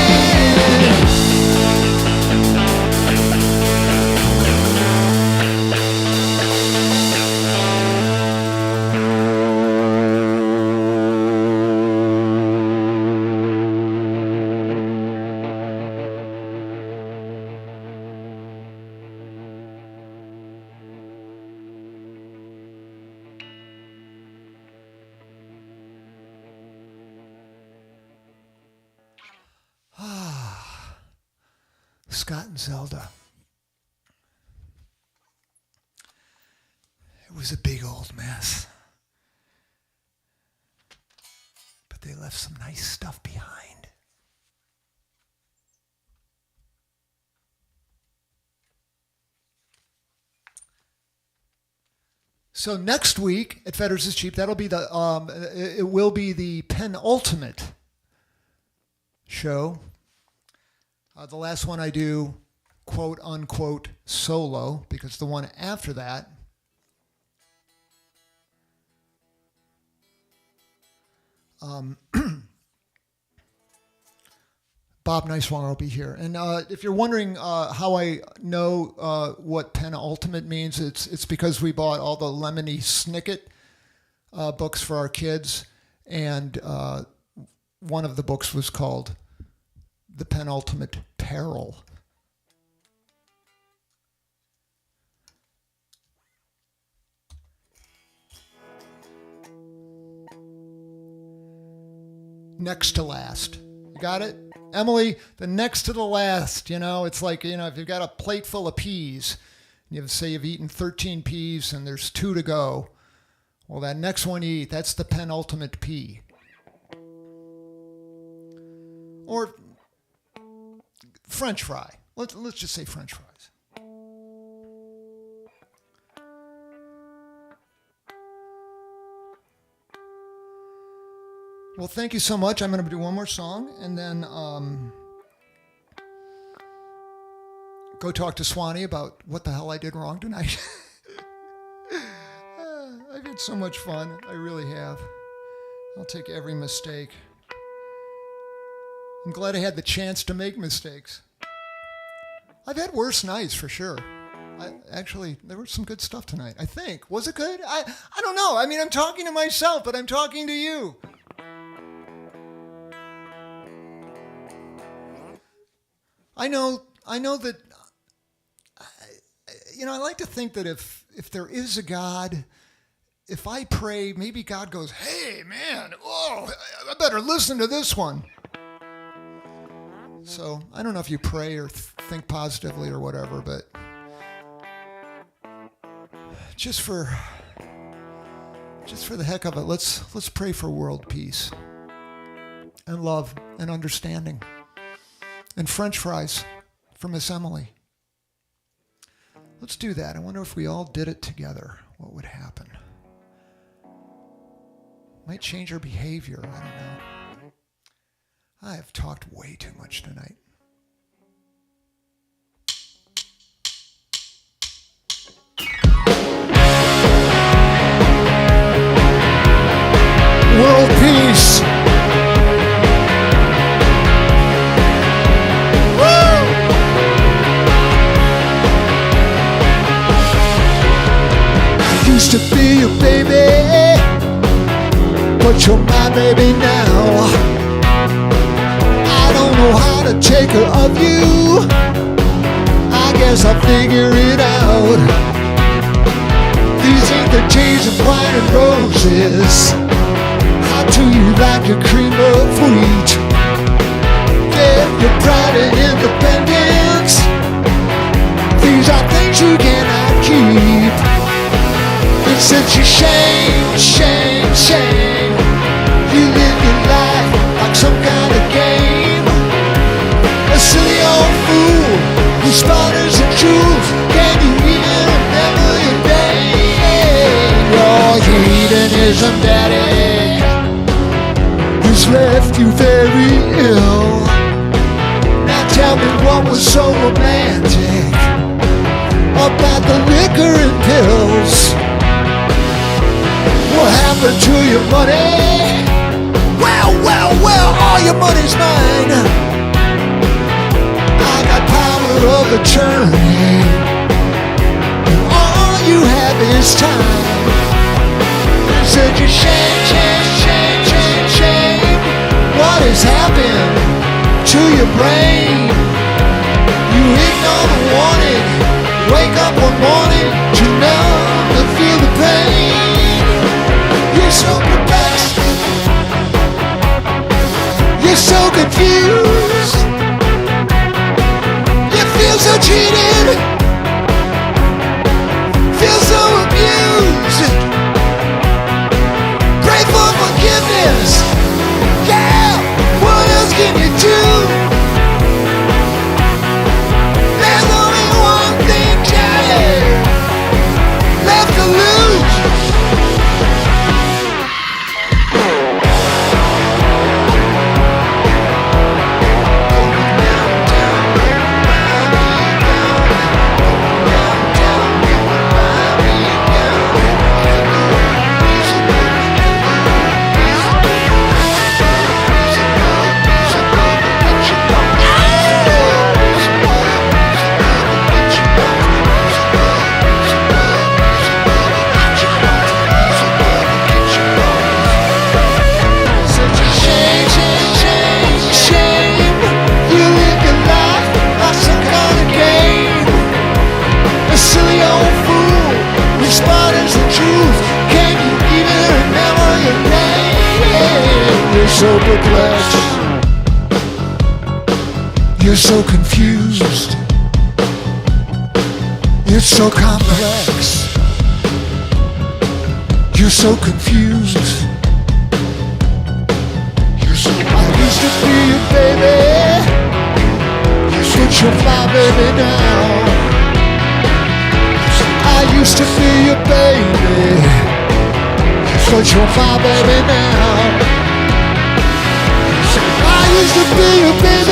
Scott and Zelda. It was a big old mess. But they left some nice stuff behind. So next week at Fetters is Cheap, that'll be it will be the penultimate show. The last one I do, quote unquote, solo, because the one after that Bob Niswanger will be here. And if you're wondering how I know what penultimate means, it's because we bought all the Lemony Snicket books for our kids, and one of the books was called The Penultimate Peril. Next to last. You got it? Emily, the next to the last, it's like, if you've got a plate full of peas, and you say you've eaten 13 peas and there's 2 to go, well, that next one you eat, that's the penultimate pea. Or French fry. Let's just say French fries. Well, thank you so much. I'm going to do one more song and then go talk to Swanee about what the hell I did wrong tonight. I've had so much fun. I really have. I'll take every mistake. I'm glad I had the chance to make mistakes. I've had worse nights for sure. Actually, there was some good stuff tonight, I think. Was it good? I don't know. I mean, I'm talking to myself, but I'm talking to you. I know that, I like to think that if there is a God, if I pray, maybe God goes, hey, man, I better listen to this one. So I don't know if you pray or think positively or whatever, but just for the heck of it, let's pray for world peace and love and understanding. And French fries for Miss Emily. Let's do that. I wonder if we all did it together, what would happen? Might change our behavior. I don't know. I have talked way too much tonight. World peace. Woo! I used to be your baby, but you're my baby now. I don't know how to take care of you. I guess I'll figure it out. These ain't the days of wine and roses. How do you like your cream of wheat? Yeah, your pride and independence. These are things you cannot keep. It's such a shame, shame, shame. You live your life like some kind of game. A silly old fool who sputters and drools. Can you even remember your name? Your hedonism, daddy, has left you very ill. Now tell me what was so romantic about the liquor and pills. What happened to your money? Well, all your money's mine. I got power of attorney, and all you have is time. Such a shame, shame, shame, shame, shame. What has happened to your brain? You ignore the warning. Wake up one morning to numb to feel the pain. You're so perplexed. You're so confused. You feel so cheated. Feel so abused. Pray for forgiveness. Yeah, what else can you do? There's only one thing, Johnny, left to lose. So perplexed, you're so confused, it's so complex, you're so confused, you're so. I used to be your baby, but you're my baby now. I used to be your baby, but you're my baby now. I used to be your baby.